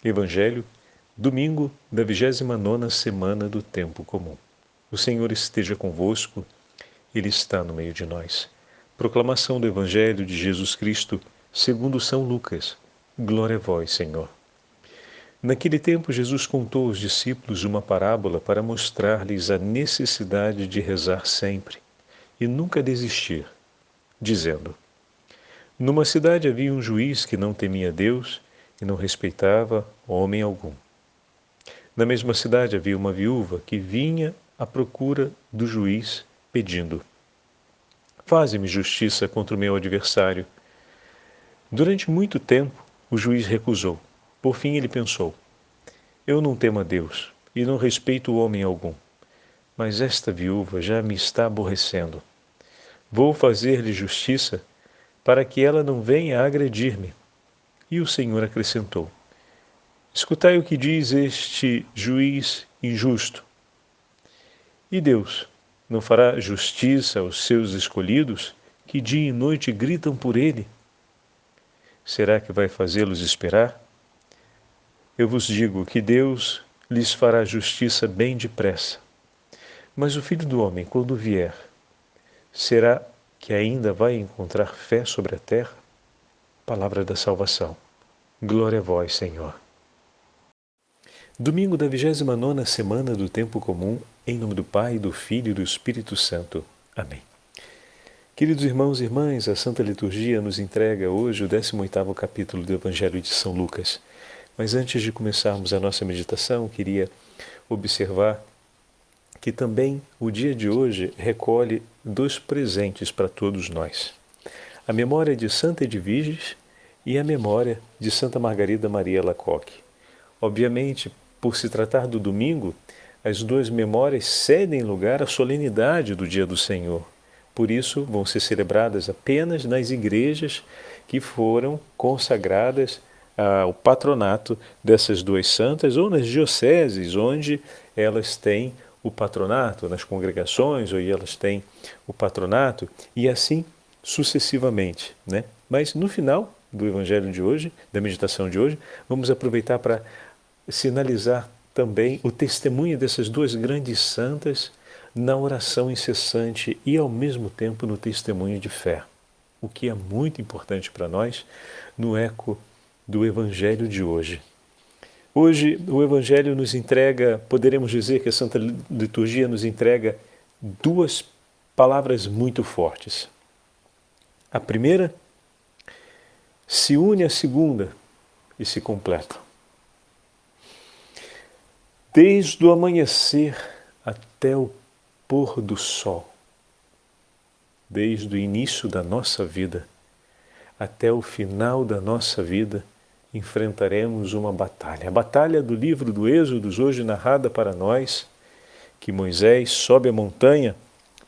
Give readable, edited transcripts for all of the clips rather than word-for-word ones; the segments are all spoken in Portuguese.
Evangelho, domingo da 29ª semana do Tempo Comum. O Senhor esteja convosco, Ele está no meio de nós. Proclamação do Evangelho de Jesus Cristo, segundo São Lucas. Glória a vós, Senhor. Naquele tempo, Jesus contou aos discípulos uma parábola para mostrar-lhes a necessidade de rezar sempre e nunca desistir, dizendo: Numa cidade havia um juiz que não temia Deus e não respeitava homem algum. Na mesma cidade havia uma viúva que vinha à procura do juiz, pedindo: Faze-me justiça contra o meu adversário. Durante muito tempo, o juiz recusou. Por fim, ele pensou: Eu não temo a Deus e não respeito homem algum, mas esta viúva já me está aborrecendo. Vou fazer-lhe justiça para que ela não venha a agredir-me. E o Senhor acrescentou: Escutai o que diz este juiz injusto. E Deus não fará justiça aos seus escolhidos, que dia e noite gritam por ele? Será que vai fazê-los esperar? Eu vos digo que Deus lhes fará justiça bem depressa. Mas o Filho do Homem, quando vier, será que ainda vai encontrar fé sobre a terra? Palavra da salvação. Glória a vós, Senhor. Domingo da 29ª semana do Tempo Comum, em nome do Pai, do Filho e do Espírito Santo. Amém. Queridos irmãos e irmãs, a Santa Liturgia nos entrega hoje o 18º capítulo do Evangelho de São Lucas. Mas antes de começarmos a nossa meditação, queria observar que também o dia de hoje recolhe dois presentes para todos nós. A memória de Santa Edviges e a memória de Santa Margarida Maria Alacoque. Obviamente, por se tratar do domingo, as duas memórias cedem lugar à solenidade do dia do Senhor. Por isso, vão ser celebradas apenas nas igrejas que foram consagradas ao patronato dessas duas santas, ou nas dioceses onde elas têm o patronato, nas congregações onde elas têm o patronato, e assim sucessivamente, né? Mas no final do Evangelho de hoje, da meditação de hoje, vamos aproveitar para sinalizar também o testemunho dessas duas grandes santas na oração incessante e ao mesmo tempo no testemunho de fé, o que é muito importante para nós no eco do Evangelho de hoje. Hoje o Evangelho nos entrega, poderemos dizer que a Santa Liturgia nos entrega duas palavras muito fortes. A primeira se une à segunda e se completa. Desde o amanhecer até o pôr do sol, desde o início da nossa vida até o final da nossa vida, enfrentaremos uma batalha. A batalha do livro do Êxodo, hoje narrada para nós, que Moisés sobe a montanha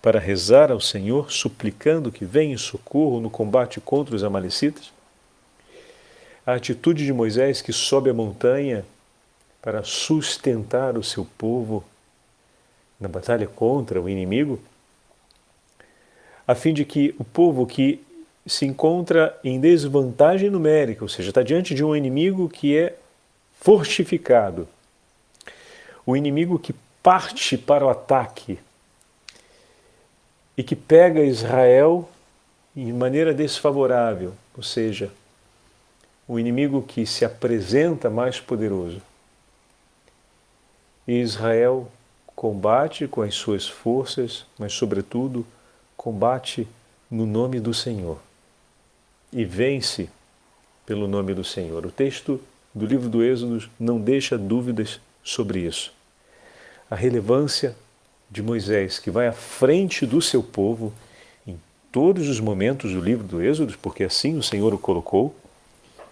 para rezar ao Senhor, suplicando que venha em socorro no combate contra os amalecitas. A atitude de Moisés que sobe a montanha para sustentar o seu povo na batalha contra o inimigo, a fim de que o povo que se encontra em desvantagem numérica, ou seja, está diante de um inimigo que é fortificado, o inimigo que parte para o ataque e que pega Israel de maneira desfavorável, ou seja, o inimigo que se apresenta mais poderoso. E Israel combate com as suas forças, mas sobretudo combate no nome do Senhor e vence pelo nome do Senhor. O texto do livro do Êxodo não deixa dúvidas sobre isso. A relevância de Moisés, que vai à frente do seu povo em todos os momentos do livro do Êxodo, porque assim o Senhor o colocou,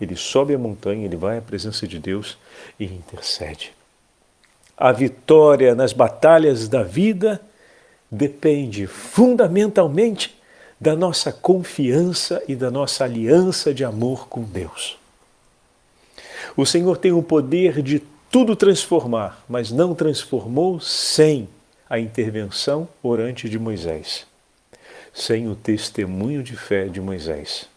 ele sobe a montanha, ele vai à presença de Deus e intercede. A vitória nas batalhas da vida depende fundamentalmente da nossa confiança e da nossa aliança de amor com Deus. O Senhor tem o poder de tudo transformar, mas não transformou sem a intervenção orante de Moisés, sem o testemunho de fé de Moisés,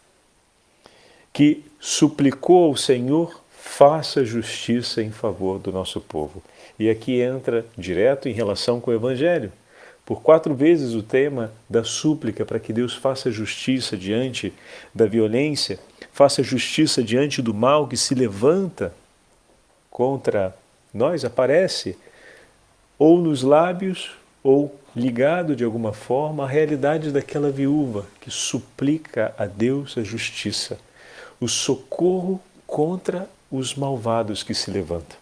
que suplicou ao Senhor: faça justiça em favor do nosso povo. E aqui entra direto em relação com o Evangelho. Por 4 vezes o tema da súplica para que Deus faça justiça diante da violência, faça justiça diante do mal que se levanta contra nós, aparece ou nos lábios ou ligado de alguma forma à realidade daquela viúva que suplica a Deus a justiça, o socorro contra os malvados que se levantam.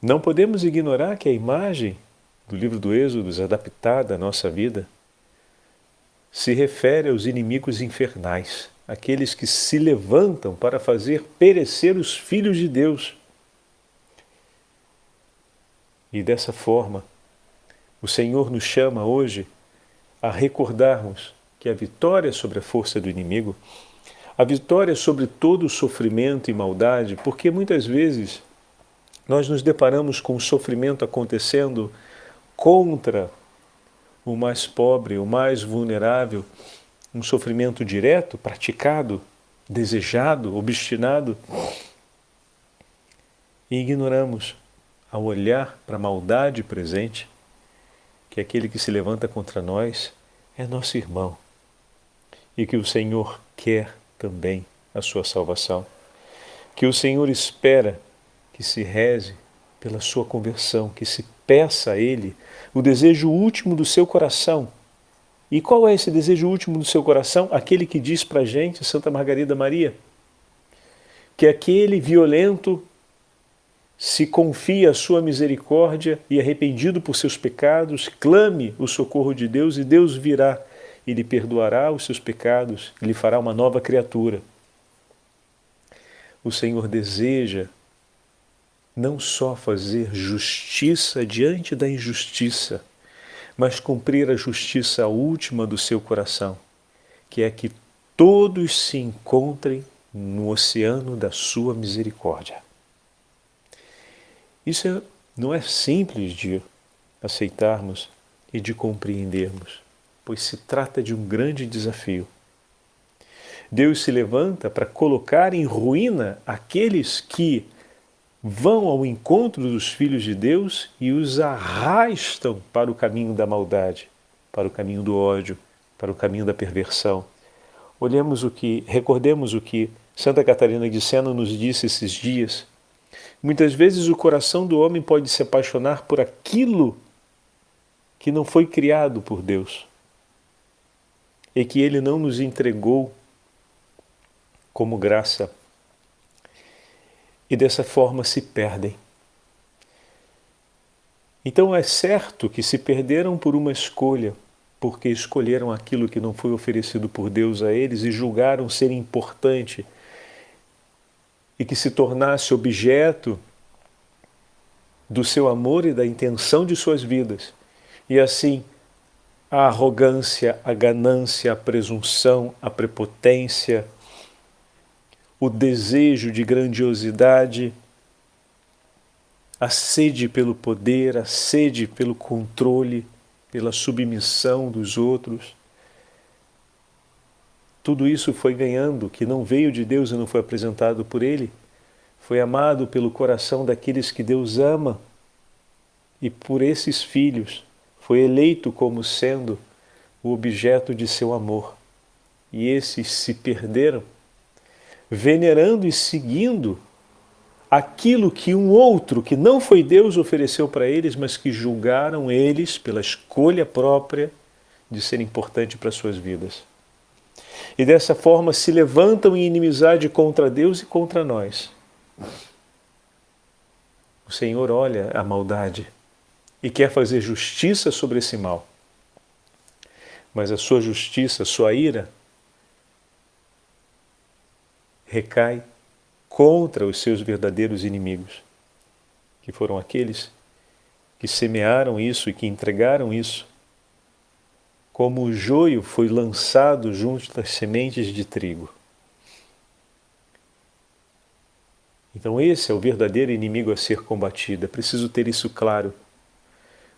Não podemos ignorar que a imagem do livro do Êxodo, adaptada à nossa vida, se refere aos inimigos infernais, aqueles que se levantam para fazer perecer os filhos de Deus. E dessa forma, o Senhor nos chama hoje a recordarmos que a vitória sobre a força do inimigo, a vitória sobre todo o sofrimento e maldade, porque muitas vezes nós nos deparamos com o sofrimento acontecendo contra o mais pobre, o mais vulnerável, um sofrimento direto, praticado, desejado, obstinado, e ignoramos, ao olhar para a maldade presente, que aquele que se levanta contra nós é nosso irmão e que o Senhor quer também a sua salvação, que o Senhor espera que se reze pela sua conversão, que se peça a Ele o desejo último do seu coração. E qual é esse desejo último do seu coração? Aquele que diz para a gente, Santa Margarida Maria, que aquele violento se confia à sua misericórdia e, arrependido por seus pecados, clame o socorro de Deus e Deus virá e lhe perdoará os seus pecados e lhe fará uma nova criatura. O Senhor deseja não só fazer justiça diante da injustiça, mas cumprir a justiça última do seu coração, que é que todos se encontrem no oceano da sua misericórdia. Isso não é simples de aceitarmos e de compreendermos, pois se trata de um grande desafio. Deus se levanta para colocar em ruína aqueles que vão ao encontro dos filhos de Deus e os arrastam para o caminho da maldade, para o caminho do ódio, para o caminho da perversão. Recordemos o que Santa Catarina de Sena nos disse esses dias. Muitas vezes o coração do homem pode se apaixonar por aquilo que não foi criado por Deus e que Ele não nos entregou como graça. E dessa forma se perdem. Então é certo que se perderam por uma escolha, porque escolheram aquilo que não foi oferecido por Deus a eles e julgaram ser importante e que se tornasse objeto do seu amor e da intenção de suas vidas. E assim, a arrogância, a ganância, a presunção, a prepotência, o desejo de grandiosidade, a sede pelo poder, a sede pelo controle, pela submissão dos outros. Tudo isso foi ganhando, que não veio de Deus e não foi apresentado por Ele. Foi amado pelo coração daqueles que Deus ama. E por esses filhos foi eleito como sendo o objeto de seu amor. E esses se perderam, venerando e seguindo aquilo que um outro, que não foi Deus, ofereceu para eles, mas que julgaram eles, pela escolha própria, de ser importante para suas vidas. E dessa forma se levantam em inimizade contra Deus e contra nós. O Senhor olha a maldade e quer fazer justiça sobre esse mal. Mas a sua justiça, a sua ira, recai contra os seus verdadeiros inimigos, que foram aqueles que semearam isso e que entregaram isso, como o joio foi lançado junto das sementes de trigo. Então esse é o verdadeiro inimigo a ser combatido, é preciso ter isso claro.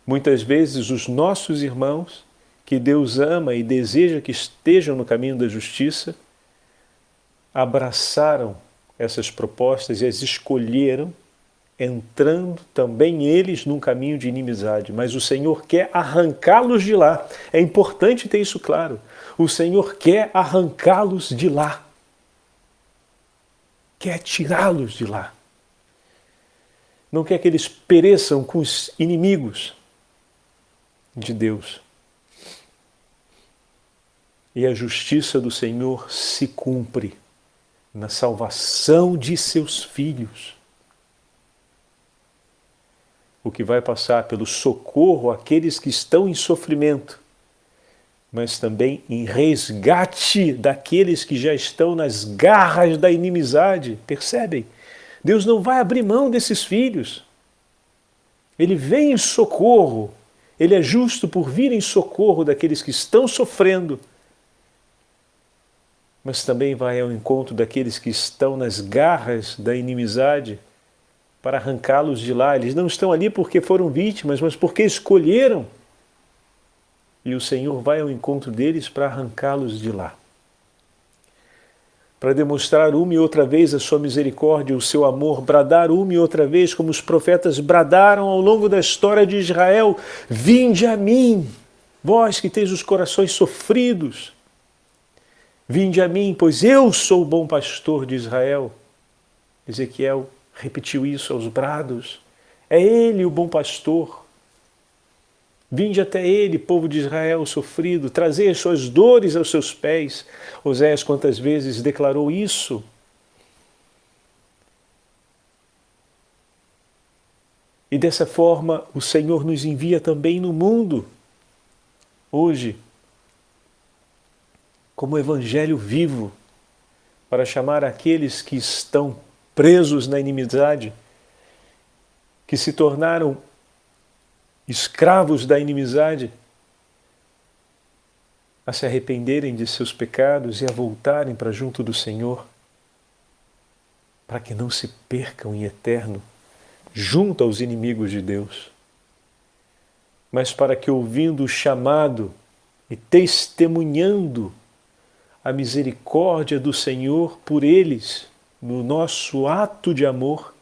Muitas vezes os nossos irmãos, que Deus ama e deseja que estejam no caminho da justiça, abraçaram essas propostas e as escolheram, entrando também eles num caminho de inimizade. Mas o Senhor quer arrancá-los de lá. É importante ter isso claro. O Senhor quer arrancá-los de lá. Quer tirá-los de lá. Não quer que eles pereçam com os inimigos de Deus. E a justiça do Senhor se cumpre na salvação de seus filhos. O que vai passar pelo socorro àqueles que estão em sofrimento, mas também em resgate daqueles que já estão nas garras da inimizade. Percebem? Deus não vai abrir mão desses filhos. Ele vem em socorro. Ele é justo por vir em socorro daqueles que estão sofrendo, mas também vai ao encontro daqueles que estão nas garras da inimizade para arrancá-los de lá. Eles não estão ali porque foram vítimas, mas porque escolheram. E o Senhor vai ao encontro deles para arrancá-los de lá. Para demonstrar uma e outra vez a sua misericórdia, o seu amor, bradar uma e outra vez, como os profetas bradaram ao longo da história de Israel: vinde a mim, vós que teis os corações sofridos. Vinde a mim, pois eu sou o bom pastor de Israel. Ezequiel repetiu isso aos brados. É ele o bom pastor. Vinde até ele, povo de Israel sofrido, trazei as suas dores aos seus pés. Oséias quantas vezes declarou isso? E dessa forma o Senhor nos envia também no mundo, hoje, como evangelho vivo, para chamar aqueles que estão presos na inimizade, que se tornaram escravos da inimizade, a se arrependerem de seus pecados e a voltarem para junto do Senhor, para que não se percam em eterno, junto aos inimigos de Deus, mas para que, ouvindo o chamado e testemunhando a misericórdia do Senhor por eles, no nosso ato de amor,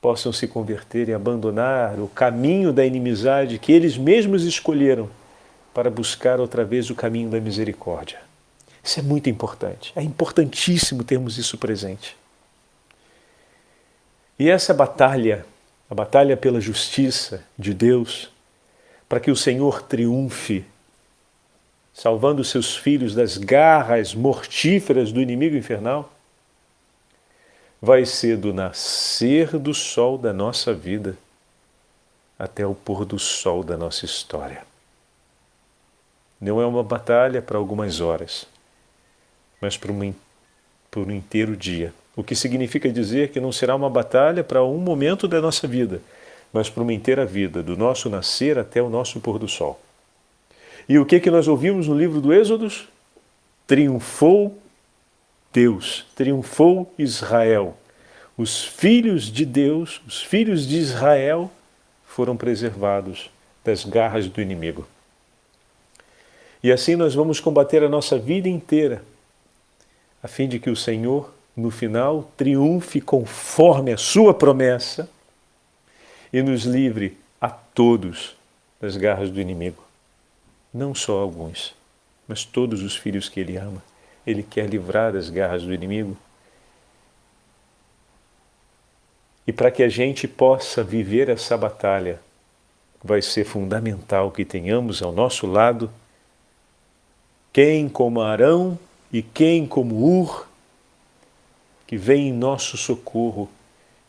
possam se converter e abandonar o caminho da inimizade que eles mesmos escolheram para buscar outra vez o caminho da misericórdia. Isso é muito importante. É importantíssimo termos isso presente. E essa batalha, a batalha pela justiça de Deus, para que o Senhor triunfe, salvando seus filhos das garras mortíferas do inimigo infernal, vai ser do nascer do sol da nossa vida até o pôr do sol da nossa história. Não é uma batalha para algumas horas, mas por um inteiro dia. O que significa dizer que não será uma batalha para um momento da nossa vida, mas para uma inteira vida, do nosso nascer até o nosso pôr do sol. E o que nós ouvimos no livro do Êxodo? Triunfou Deus, triunfou Israel. Os filhos de Deus, os filhos de Israel, foram preservados das garras do inimigo. E assim nós vamos combater a nossa vida inteira, a fim de que o Senhor, no final, triunfe conforme a sua promessa e nos livre a todos das garras do inimigo. Não só alguns, mas todos os filhos que Ele ama. Ele quer livrar das garras do inimigo. E para que a gente possa viver essa batalha, vai ser fundamental que tenhamos ao nosso lado quem como Arão e quem como Hur, que vem em nosso socorro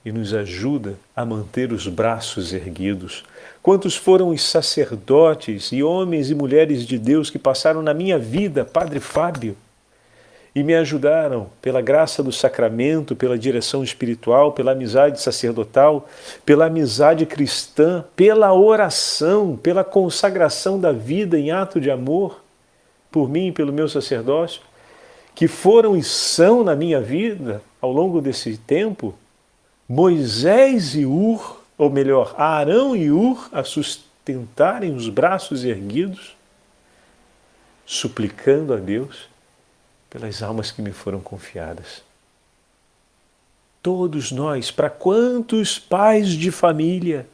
e nos ajuda a manter os braços erguidos. Quantos foram os sacerdotes e homens e mulheres de Deus que passaram na minha vida, Padre Fábio, e me ajudaram pela graça do sacramento, pela direção espiritual, pela amizade sacerdotal, pela amizade cristã, pela oração, pela consagração da vida em ato de amor, por mim e pelo meu sacerdócio, que foram e são na minha vida, ao longo desse tempo, Moisés e Hur, ou melhor, Arão e Hur, a sustentarem os braços erguidos, suplicando a Deus pelas almas que me foram confiadas. todos nós, para quantos pais de família,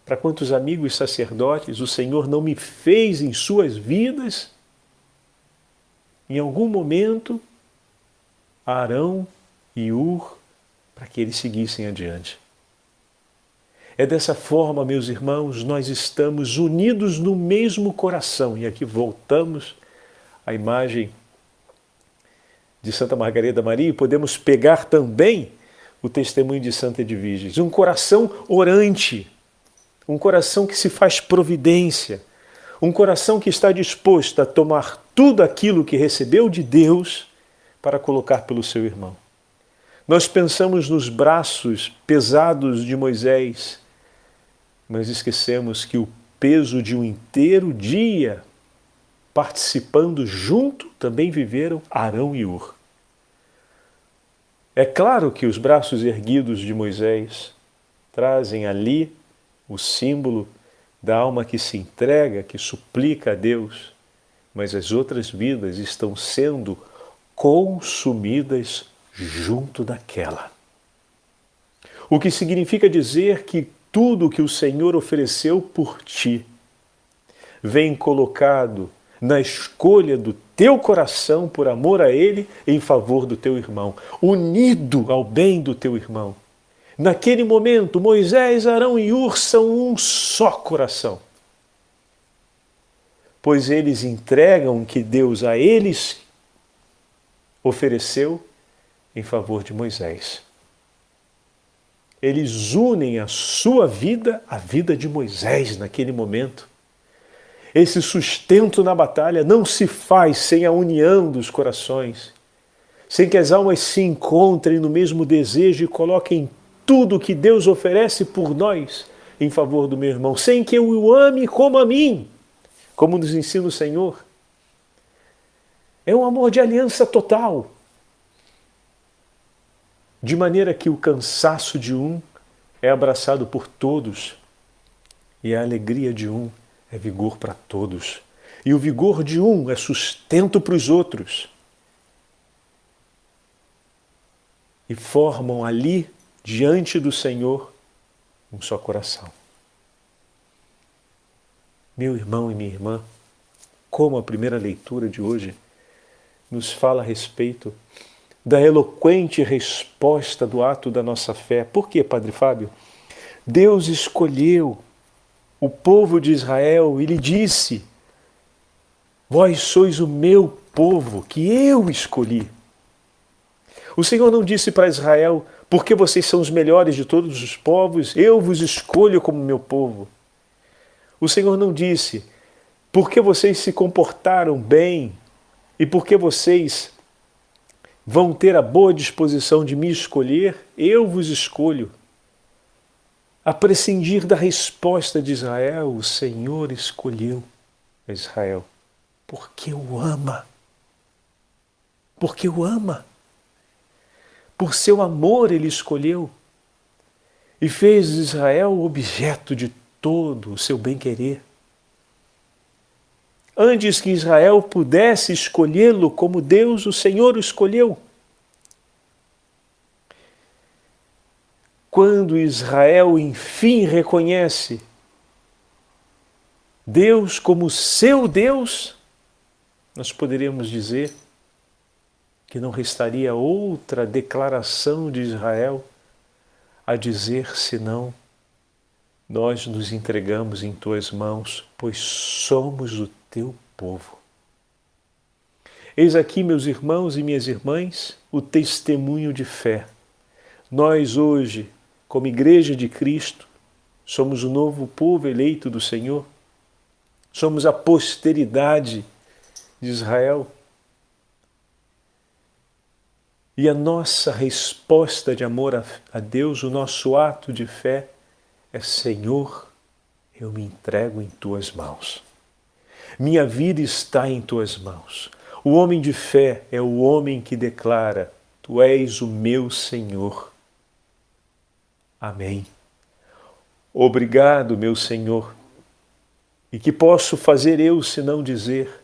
para quantos amigos sacerdotes o Senhor não me fez em suas vidas, em algum momento, Arão e Ur, para que eles seguissem adiante. É dessa forma, meus irmãos, nós estamos unidos no mesmo coração. E aqui voltamos à imagem de Santa Margarida Maria e podemos pegar também o testemunho de Santa Edvíges. Um coração orante, um coração que se faz providência, um coração que está disposto a tomar tudo aquilo que recebeu de Deus para colocar pelo seu irmão. Nós pensamos nos braços pesados de Moisés, mas esquecemos que o peso de um inteiro dia participando junto também viveram Arão e Ur. É claro que os braços erguidos de Moisés trazem ali o símbolo da alma que se entrega, que suplica a Deus, mas as outras vidas estão sendo consumidas junto daquela. O que significa dizer que tudo que o Senhor ofereceu por ti vem colocado na escolha do teu coração por amor a Ele em favor do teu irmão, unido ao bem do teu irmão. Naquele momento, Moisés, Arão e Ur são um só coração, pois eles entregam o que Deus a eles ofereceu em favor de Moisés. Eles unem a sua vida à vida de Moisés naquele momento. Esse sustento na batalha não se faz sem a união dos corações, sem que as almas se encontrem no mesmo desejo e coloquem tudo o que Deus oferece por nós em favor do meu irmão, sem que eu o ame como a mim, como nos ensina o Senhor. É um amor de aliança total, de maneira que o cansaço de um é abraçado por todos e a alegria de um é vigor para todos. E o vigor de um é sustento para os outros. E formam ali, diante do Senhor, um só coração. Meu irmão e minha irmã, como a primeira leitura de hoje nos fala a respeito da eloquente resposta do ato da nossa fé. Por quê, Padre Fábio? Deus escolheu o povo de Israel e lhe disse: vós sois o meu povo que eu escolhi. O Senhor não disse para Israel: porque vocês são os melhores de todos os povos, eu vos escolho como meu povo. O Senhor não disse: porque vocês se comportaram bem e porque vocês vão ter a boa disposição de me escolher, eu vos escolho. A prescindir da resposta de Israel, o Senhor escolheu Israel porque o ama. Porque o ama. Por seu amor ele escolheu e fez Israel objeto de todo o seu bem-querer. Antes que Israel pudesse escolhê-lo como Deus, o Senhor o escolheu. Quando Israel, enfim, reconhece Deus como seu Deus, nós poderíamos dizer que não restaria outra declaração de Israel a dizer senão: nós nos entregamos em tuas mãos, pois somos o teu povo. Eis aqui, meus irmãos e minhas irmãs, o testemunho de fé. Nós hoje, como Igreja de Cristo, somos o novo povo eleito do Senhor, somos a posteridade de Israel. E a nossa resposta de amor a Deus, o nosso ato de fé é: Senhor, eu me entrego em tuas mãos. Minha vida está em tuas mãos. O homem de fé é o homem que declara: tu és o meu Senhor. Amém. Obrigado, meu Senhor. E que posso fazer eu senão dizer: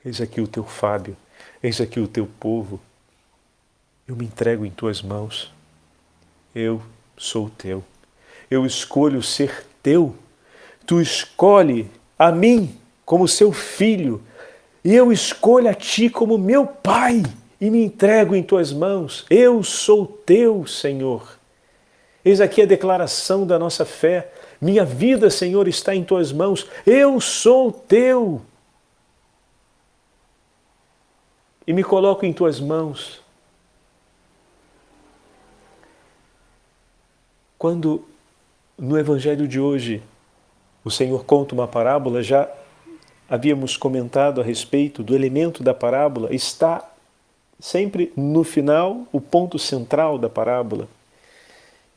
eis aqui o teu Fábio, eis aqui o teu povo. Eu me entrego em tuas mãos. eu sou teu. Eu escolho ser teu. Tu escolhe a mim como seu filho, e eu escolho a ti como meu pai, e me entrego em tuas mãos. Eu sou teu, Senhor. Eis aqui a declaração da nossa fé. Minha vida, Senhor, está em tuas mãos. Eu sou teu. E me coloco em tuas mãos. Quando no Evangelho de hoje o Senhor conta uma parábola, já havíamos comentado a respeito do elemento da parábola, está sempre no final o ponto central da parábola.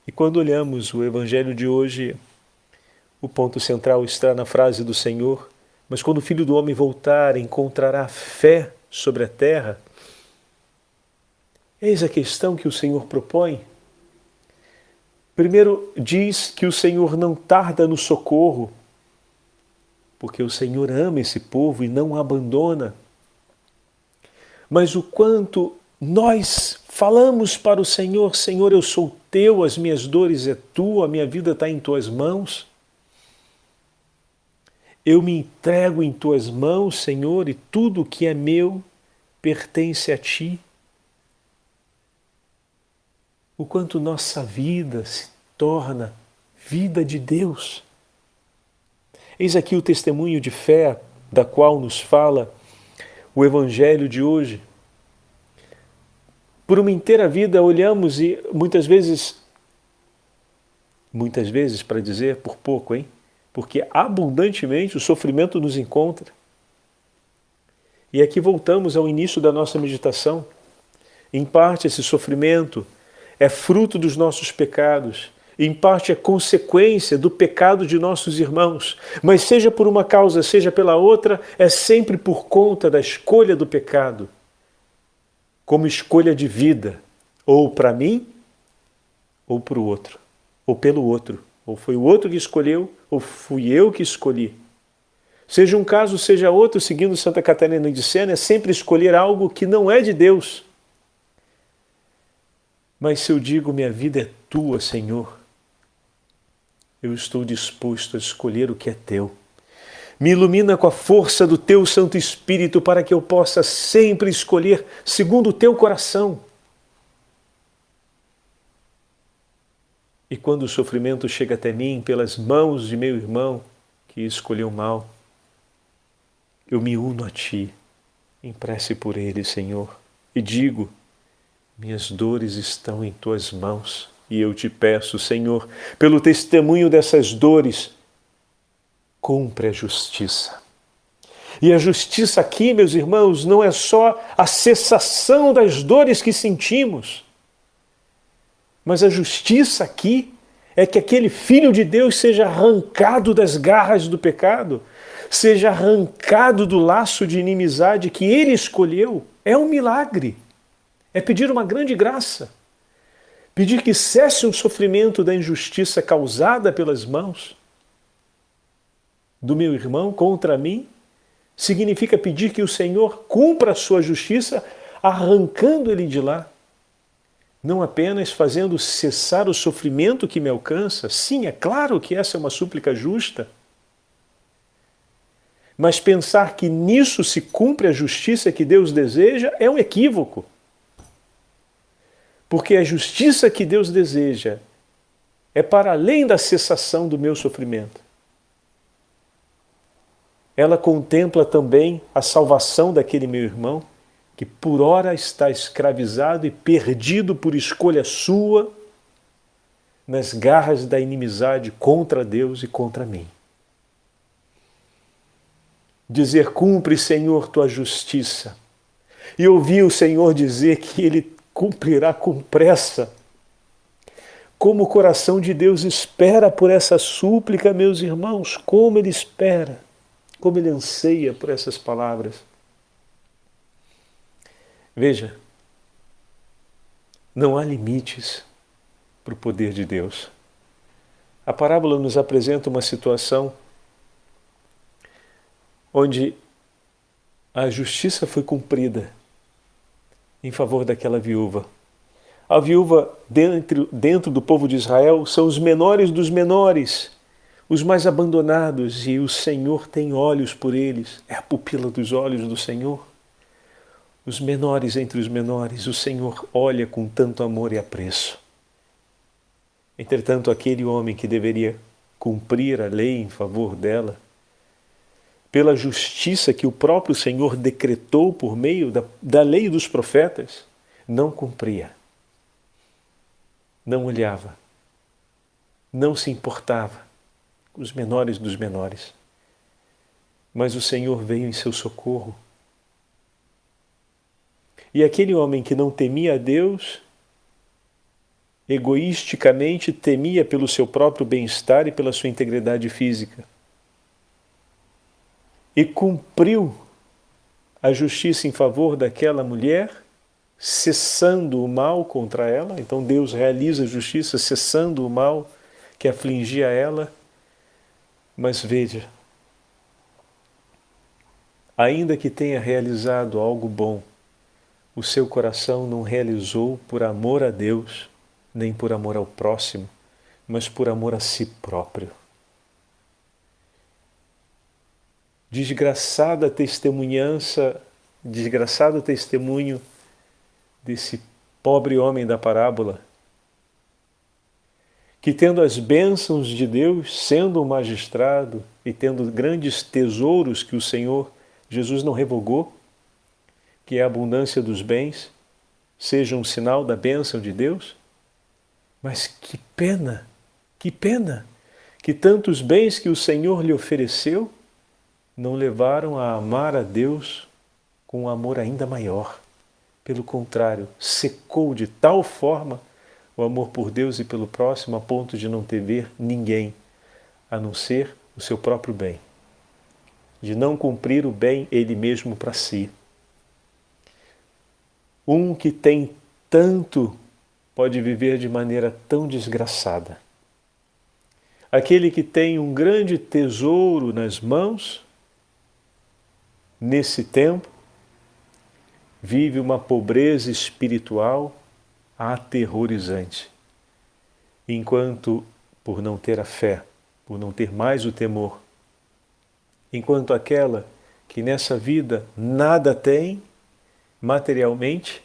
E quando olhamos o Evangelho de hoje, o ponto central está na frase do Senhor: mas quando o Filho do Homem voltar, encontrará fé sobre a terra? Eis a questão que o Senhor propõe. Primeiro, diz que o Senhor não tarda no socorro, porque o Senhor ama esse povo e não o abandona. Mas o quanto nós falamos para o Senhor: Senhor, eu sou teu, as minhas dores é tua, a minha vida está em tuas mãos. Eu me entrego em tuas mãos, Senhor, e tudo o que é meu pertence a ti. O quanto nossa vida se torna vida de Deus. Eis aqui o testemunho de fé da qual nos fala o Evangelho de hoje. Por uma inteira vida olhamos e muitas vezes para dizer por pouco, hein? Porque abundantemente o sofrimento nos encontra. E aqui voltamos ao início da nossa meditação. Em parte esse sofrimento é fruto dos nossos pecados, em parte é consequência do pecado de nossos irmãos, mas seja por uma causa, seja pela outra, é sempre por conta da escolha do pecado, como escolha de vida, ou para mim, ou para o outro, ou pelo outro, ou foi o outro que escolheu, ou fui eu que escolhi. Seja um caso, seja outro, seguindo Santa Catarina de Sena, é sempre escolher algo que não é de Deus. Mas se eu digo, minha vida é tua, Senhor, eu estou disposto a escolher o que é teu. Me ilumina com a força do teu Santo Espírito para que eu possa sempre escolher segundo o teu coração. E quando o sofrimento chega até mim pelas mãos de meu irmão que escolheu mal, eu me uno a ti, em prece por ele, Senhor, e digo: minhas dores estão em tuas mãos, e eu te peço, Senhor, pelo testemunho dessas dores, cumpre a justiça. E a justiça aqui, meus irmãos, não é só a cessação das dores que sentimos, mas a justiça aqui é que aquele Filho de Deus seja arrancado das garras do pecado, seja arrancado do laço de inimizade que ele escolheu. É um milagre. É pedir uma grande graça. Pedir que cesse o sofrimento da injustiça causada pelas mãos do meu irmão contra mim, significa pedir que o Senhor cumpra a sua justiça, arrancando ele de lá. Não apenas fazendo cessar o sofrimento que me alcança, sim, é claro que essa é uma súplica justa, mas pensar que nisso se cumpre a justiça que Deus deseja é um equívoco. Porque a justiça que Deus deseja é para além da cessação do meu sofrimento. Ela contempla também a salvação daquele meu irmão, que por ora está escravizado e perdido por escolha sua nas garras da inimizade contra Deus e contra mim. Dizer: cumpre, Senhor, tua justiça. E ouvir o Senhor dizer que Ele cumprirá com pressa. Como o coração de Deus espera por essa súplica, meus irmãos, como Ele espera, como Ele anseia por essas palavras. Veja, não há limites para o poder de Deus. A parábola nos apresenta uma situação onde a justiça foi cumprida em favor daquela viúva. A viúva dentro do povo de Israel são os menores dos menores, os mais abandonados, e o Senhor tem olhos por eles. É a pupila dos olhos do Senhor. Os menores entre os menores, o Senhor olha com tanto amor e apreço. Entretanto, aquele homem que deveria cumprir a lei em favor dela, pela justiça que o próprio Senhor decretou por meio da lei dos profetas, não cumpria, não olhava, não se importava com os menores dos menores. Mas o Senhor veio em seu socorro. E aquele homem que não temia a Deus, egoisticamente temia pelo seu próprio bem-estar e pela sua integridade física. E cumpriu a justiça em favor daquela mulher, cessando o mal contra ela. Então Deus realiza a justiça cessando o mal que afligia ela. Mas veja, ainda que tenha realizado algo bom, o seu coração não realizou por amor a Deus, nem por amor ao próximo, mas por amor a si próprio. Desgraçada testemunhança, desgraçado testemunho desse pobre homem da parábola, que tendo as bênçãos de Deus, sendo um magistrado e tendo grandes tesouros que o Senhor Jesus não revogou, que é a abundância dos bens, seja um sinal da bênção de Deus. Mas que pena que tantos bens que o Senhor lhe ofereceu não levaram a amar a Deus com um amor ainda maior. Pelo contrário, secou de tal forma o amor por Deus e pelo próximo a ponto de não temer ninguém, a não ser o seu próprio bem, de não cumprir o bem ele mesmo para si. Um que tem tanto pode viver de maneira tão desgraçada. Aquele que tem um grande tesouro nas mãos, nesse tempo, vive uma pobreza espiritual aterrorizante. Enquanto, por não ter a fé, por não ter mais o temor, enquanto aquela que nessa vida nada tem, materialmente,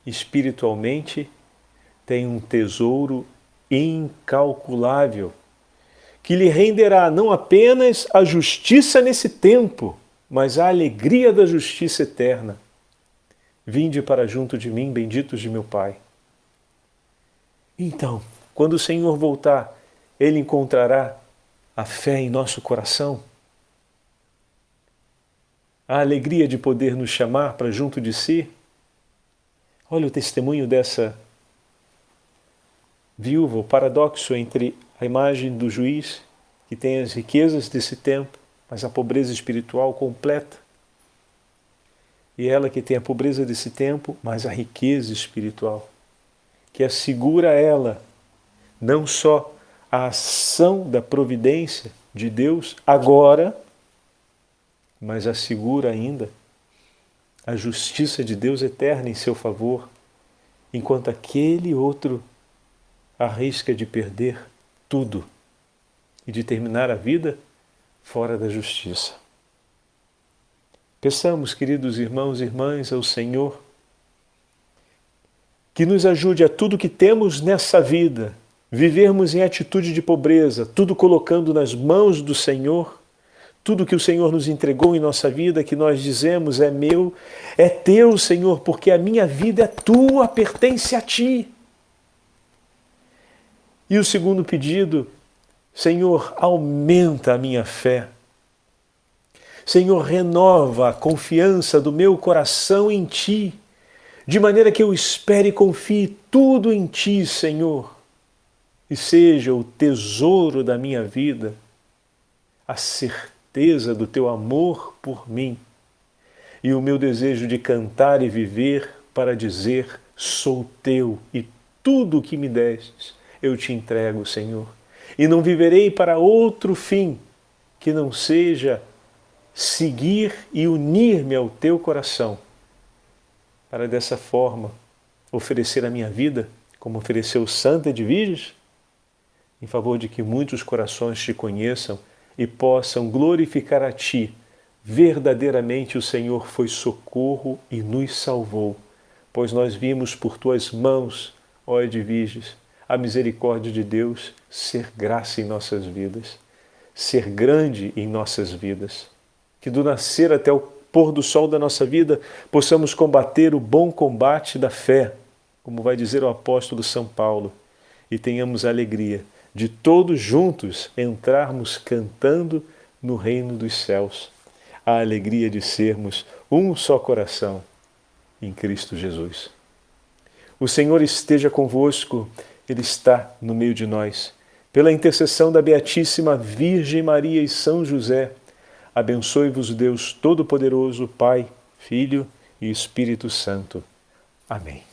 espiritualmente, tem um tesouro incalculável, que lhe renderá não apenas a justiça nesse tempo, mas a alegria da justiça eterna. Vinde para junto de mim, benditos de meu Pai. Então, quando o Senhor voltar, Ele encontrará a fé em nosso coração, a alegria de poder nos chamar para junto de si. Olha o testemunho dessa viúva, o paradoxo entre a imagem do juiz, que tem as riquezas desse tempo, mas a pobreza espiritual completa, e ela que tem a pobreza desse tempo, mas a riqueza espiritual, que assegura a ela não só a ação da providência de Deus agora, mas assegura ainda a justiça de Deus eterna em seu favor, enquanto aquele outro arrisca de perder tudo e de terminar a vida fora da justiça. Peçamos, queridos irmãos e irmãs, ao Senhor que nos ajude a tudo que temos nessa vida, vivermos em atitude de pobreza, tudo colocando nas mãos do Senhor, tudo que o Senhor nos entregou em nossa vida, que nós dizemos é meu, é teu, Senhor, porque a minha vida é tua, pertence a ti. E o segundo pedido, Senhor, aumenta a minha fé. Senhor, renova a confiança do meu coração em Ti, de maneira que eu espere e confie tudo em Ti, Senhor, e seja o tesouro da minha vida, a certeza do Teu amor por mim e o meu desejo de cantar e viver para dizer: sou Teu e tudo o que me destes eu Te entrego, Senhor, e não viverei para outro fim que não seja seguir e unir-me ao Teu coração, para dessa forma oferecer a minha vida, como ofereceu Santa Edviges, em favor de que muitos corações te conheçam e possam glorificar a ti. Verdadeiramente o Senhor foi socorro e nos salvou, pois nós vimos por tuas mãos, ó Edviges, a misericórdia de Deus ser graça em nossas vidas, ser grande em nossas vidas. Que do nascer até o pôr do sol da nossa vida possamos combater o bom combate da fé, como vai dizer o apóstolo São Paulo, e tenhamos a alegria de todos juntos entrarmos cantando no reino dos céus, a alegria de sermos um só coração em Cristo Jesus. O Senhor esteja convosco, Ele está no meio de nós. Pela intercessão da Beatíssima Virgem Maria e São José, abençoe-vos Deus Todo-Poderoso, Pai, Filho e Espírito Santo. Amém.